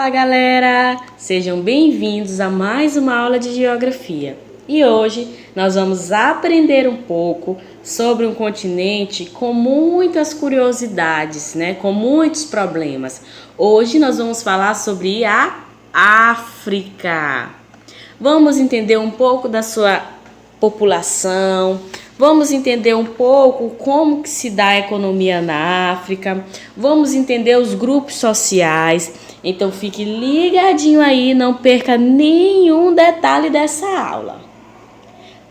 Olá, galera! Sejam bem-vindos a mais uma aula de geografia. E hoje nós vamos aprender um pouco sobre um continente com muitas curiosidades, com muitos problemas. Hoje nós vamos falar sobre a África. Vamos entender um pouco da sua população, vamos entender um pouco como que se dá a economia na África, vamos entender os grupos sociais. Então fique ligadinho aí, não perca nenhum detalhe dessa aula.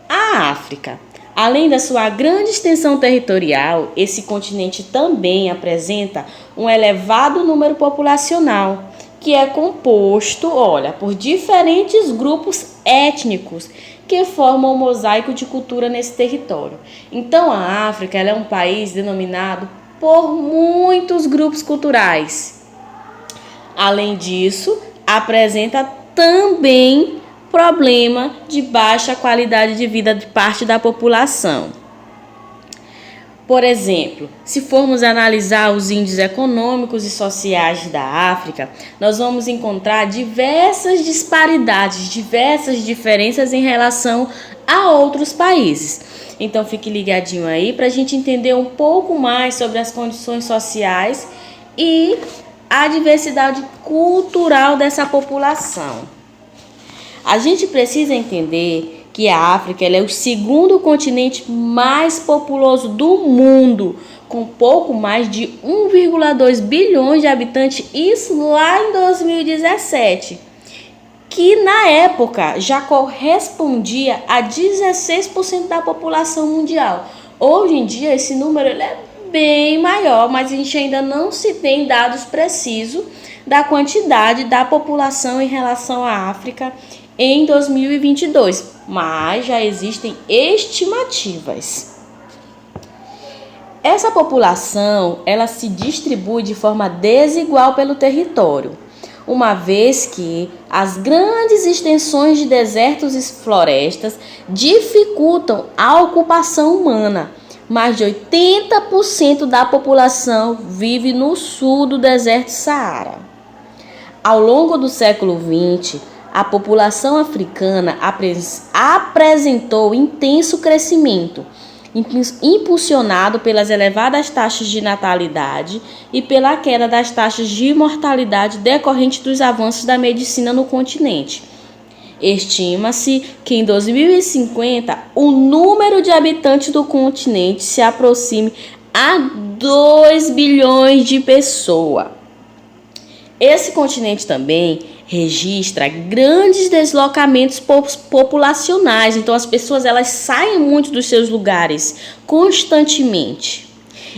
A África, além da sua grande extensão territorial, esse continente também apresenta um elevado número populacional, que é composto, por diferentes grupos étnicos que formam um mosaico de cultura nesse território. Então, a África ela é um país denominado por muitos grupos culturais. Além disso, apresenta também problema de baixa qualidade de vida de parte da população. Por exemplo, se formos analisar os índices econômicos e sociais da África, nós vamos encontrar diversas disparidades, diversas diferenças em relação a outros países. Então fique ligadinho aí para a gente entender um pouco mais sobre as condições sociais e a diversidade cultural dessa população. A gente precisa entender que a África ela é o segundo continente mais populoso do mundo, com pouco mais de 1,2 bilhões de habitantes, isso lá em 2017, que na época já correspondia a 16% da população mundial. Hoje em dia esse número é bem maior, mas a gente ainda não se tem dados precisos da quantidade da população em relação à África em 2022, mas já existem estimativas. Essa população, ela se distribui de forma desigual pelo território, uma vez que as grandes extensões de desertos e florestas dificultam a ocupação humana. Mais de 80% da população vive no sul do deserto Saara. Ao longo do século XX, a população africana apresentou intenso crescimento, impulsionado pelas elevadas taxas de natalidade e pela queda das taxas de mortalidade decorrente dos avanços da medicina no continente. Estima-se que em 2050 o número de habitantes do continente se aproxime a 2 bilhões de pessoas. Esse continente também registra grandes deslocamentos populacionais, então as pessoas elas saem muito dos seus lugares constantemente.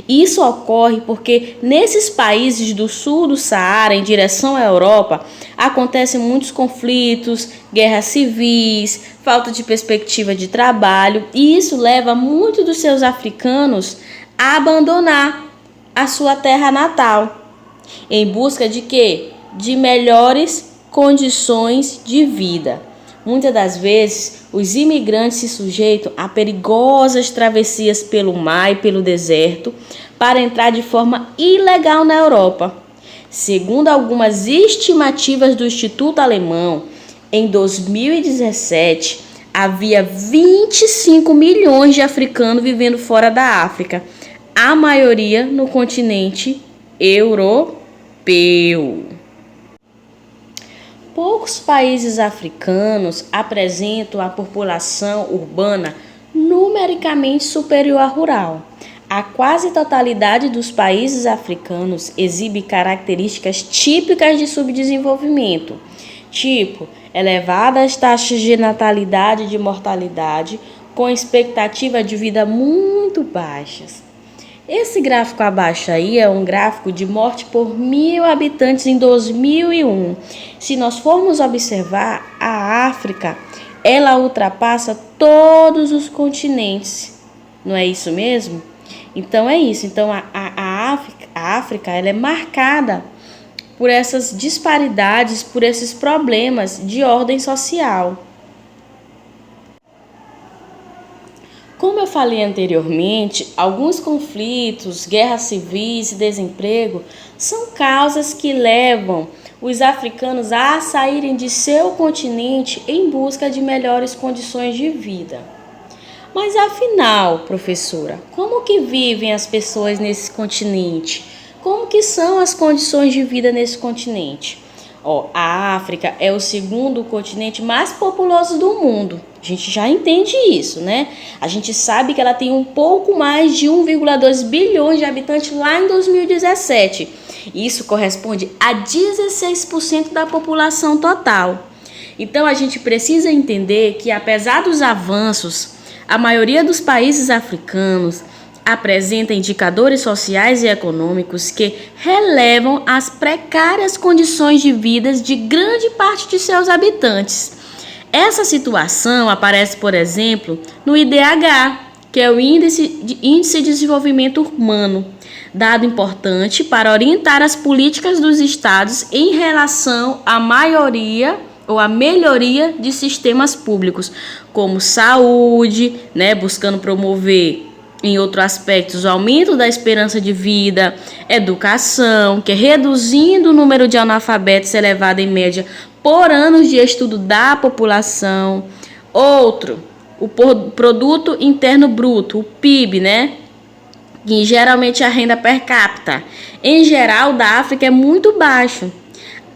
Isso ocorre porque nesses países do sul do Saara, em direção à Europa, acontecem muitos conflitos, guerras civis, falta de perspectiva de trabalho, e isso leva muitos dos seus africanos a abandonar a sua terra natal, em busca de quê? De melhores condições de vida. Muitas das vezes, os imigrantes se sujeitam a perigosas travessias pelo mar e pelo deserto para entrar de forma ilegal na Europa. Segundo algumas estimativas do Instituto Alemão, em 2017, havia 25 milhões de africanos vivendo fora da África, a maioria no continente europeu. Poucos países africanos apresentam a população urbana numericamente superior à rural. A quase totalidade dos países africanos exibe características típicas de subdesenvolvimento, tipo elevadas taxas de natalidade e de mortalidade, com expectativa de vida muito baixas. Esse gráfico abaixo aí é um gráfico de morte por 1.000 habitantes em 2001. Se nós formos observar, a África, ela ultrapassa todos os continentes. Não é isso mesmo? Então é isso. Então a África ela é marcada por essas disparidades, por esses problemas de ordem social. Como eu falei anteriormente, alguns conflitos, guerras civis e desemprego são causas que levam os africanos a saírem de seu continente em busca de melhores condições de vida. Mas afinal, professora, como que vivem as pessoas nesse continente? Como que são as condições de vida nesse continente? A África é o segundo continente mais populoso do mundo. A gente já entende isso, né? A gente sabe que ela tem um pouco mais de 1,2 bilhões de habitantes lá em 2017. Isso corresponde a 16% da população total. Então a gente precisa entender que, apesar dos avanços, a maioria dos países africanos apresenta indicadores sociais e econômicos que relevam as precárias condições de vida de grande parte de seus habitantes. Essa situação aparece, por exemplo, no IDH, que é o Índice de Desenvolvimento Humano, dado importante para orientar as políticas dos estados em relação à maioria ou a melhoria de sistemas públicos, como saúde, buscando promover em outros aspectos o aumento da esperança de vida, educação, que é reduzindo o número de analfabetos elevado em média por anos de estudo da população. Outro, o Produto Interno Bruto, o PIB, que geralmente a renda per capita, em geral, da África é muito baixo.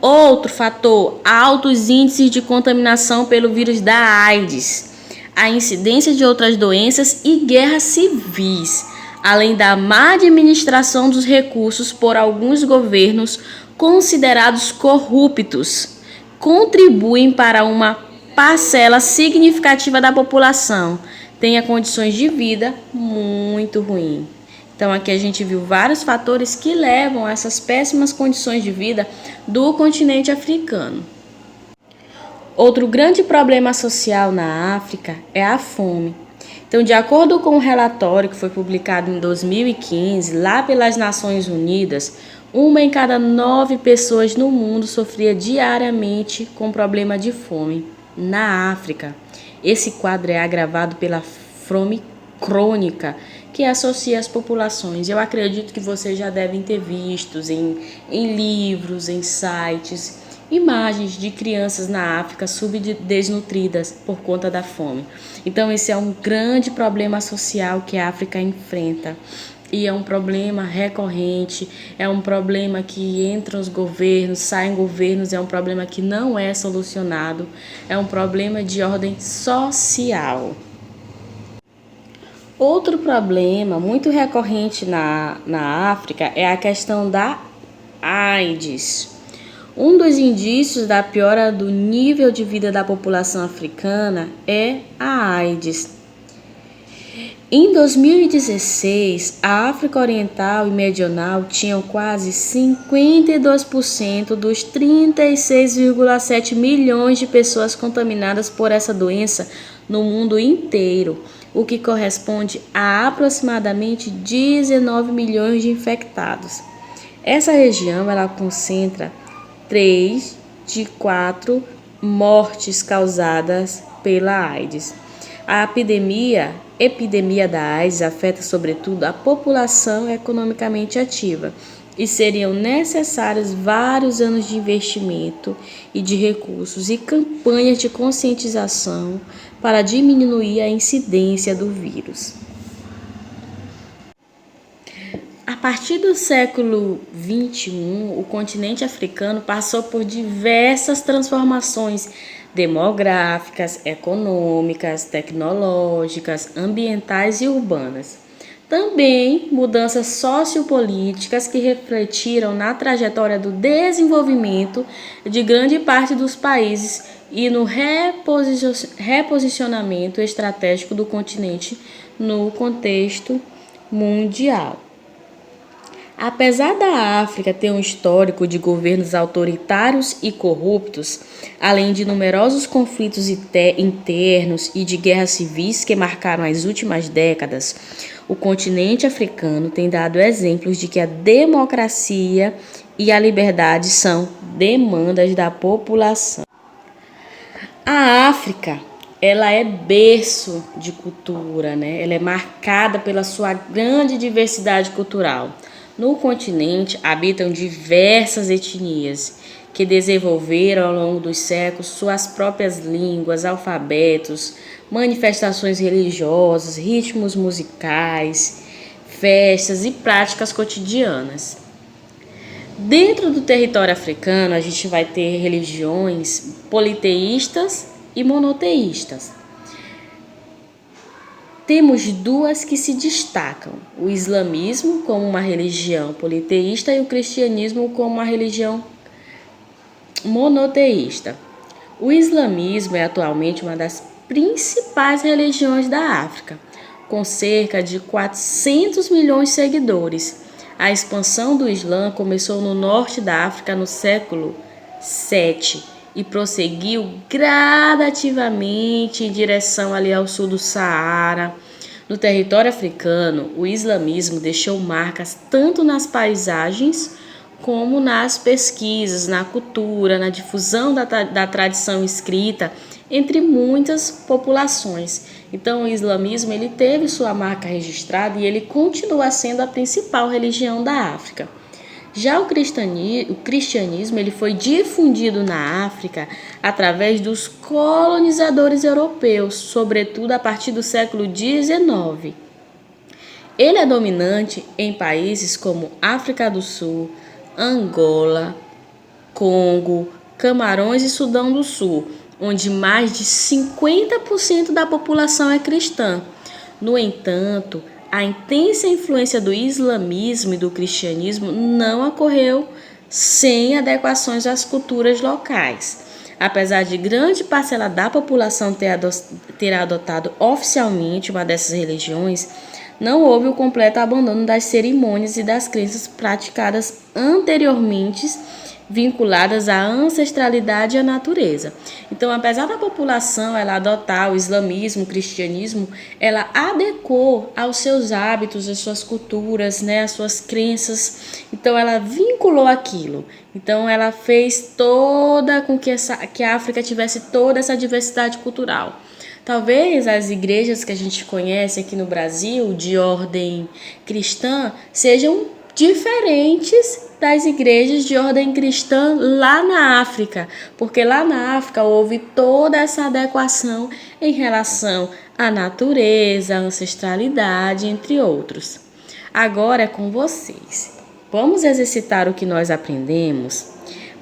Outro fator, altos índices de contaminação pelo vírus da AIDS, a incidência de outras doenças e guerras civis, além da má administração dos recursos por alguns governos considerados corruptos, contribuem para uma parcela significativa da população tenha condições de vida muito ruins. Então aqui a gente viu vários fatores que levam a essas péssimas condições de vida do continente africano. Outro grande problema social na África é a fome. Então, de acordo com um relatório que foi publicado em 2015, lá pelas Nações Unidas, 1 em cada 9 pessoas no mundo sofria diariamente com problema de fome. Na África, esse quadro é agravado pela fome crônica que associa as populações. Eu acredito que vocês já devem ter visto em livros, em sites, imagens de crianças na África subdesnutridas por conta da fome. Então esse é um grande problema social que a África enfrenta. E é um problema recorrente, é um problema que entra os governos, saem governos, é um problema que não é solucionado, é um problema de ordem social. Outro problema muito recorrente na África é a questão da AIDS. Um dos indícios da piora do nível de vida da população africana é a AIDS. Em 2016, a África Oriental e Meridional tinham quase 52% dos 36,7 milhões de pessoas contaminadas por essa doença no mundo inteiro, o que corresponde a aproximadamente 19 milhões de infectados. Essa região ela concentra 3 de 4 mortes causadas pela AIDS. A epidemia da AIDS afeta sobretudo a população economicamente ativa e seriam necessários vários anos de investimento e de recursos e campanhas de conscientização para diminuir a incidência do vírus. A partir do século XXI, o continente africano passou por diversas transformações demográficas, econômicas, tecnológicas, ambientais e urbanas. Também mudanças sociopolíticas que refletiram na trajetória do desenvolvimento de grande parte dos países e no reposicionamento estratégico do continente no contexto mundial. Apesar da África ter um histórico de governos autoritários e corruptos, além de numerosos conflitos internos e de guerras civis que marcaram as últimas décadas, o continente africano tem dado exemplos de que a democracia e a liberdade são demandas da população. A África, ela é berço de cultura, Ela é marcada pela sua grande diversidade cultural. No continente habitam diversas etnias que desenvolveram ao longo dos séculos suas próprias línguas, alfabetos, manifestações religiosas, ritmos musicais, festas e práticas cotidianas. Dentro do território africano, a gente vai ter religiões politeístas e monoteístas. Temos duas que se destacam: o islamismo como uma religião politeísta e o cristianismo como uma religião monoteísta. O islamismo é atualmente uma das principais religiões da África, com cerca de 400 milhões de seguidores. A expansão do Islã começou no norte da África no século VII e prosseguiu gradativamente em direção ali ao sul do Saara. No território africano, o islamismo deixou marcas tanto nas paisagens como nas pesquisas, na cultura, na difusão da tradição escrita entre muitas populações. Então, o islamismo ele teve sua marca registrada e ele continua sendo a principal religião da África. Já o cristianismo ele foi difundido na África através dos colonizadores europeus, sobretudo a partir do século XIX. Ele é dominante em países como África do Sul, Angola, Congo, Camarões e Sudão do Sul, onde mais de 50% da população é cristã. No entanto, a intensa influência do islamismo e do cristianismo não ocorreu sem adequações às culturas locais. Apesar de grande parcela da população ter adotado oficialmente uma dessas religiões, não houve o completo abandono das cerimônias e das crenças praticadas anteriormente vinculadas à ancestralidade e à natureza. Então, apesar da população ela adotar o islamismo, o cristianismo, ela adequou aos seus hábitos, às suas culturas, às suas crenças. Então, ela vinculou aquilo. Então, ela fez toda com que a África tivesse toda essa diversidade cultural. Talvez as igrejas que a gente conhece aqui no Brasil, de ordem cristã, sejam diferentes das igrejas de ordem cristã lá na África, porque lá na África houve toda essa adequação em relação à natureza, à ancestralidade, entre outros. Agora é com vocês. Vamos exercitar o que nós aprendemos?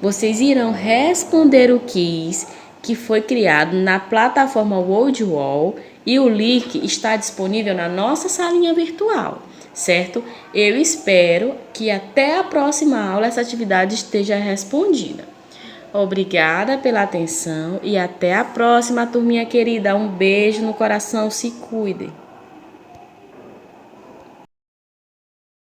Vocês irão responder o quiz que foi criado na plataforma WorldWall e o link está disponível na nossa salinha virtual, certo? Eu espero que até a próxima aula essa atividade esteja respondida. Obrigada pela atenção e até a próxima, turminha querida. Um beijo no coração, se cuidem.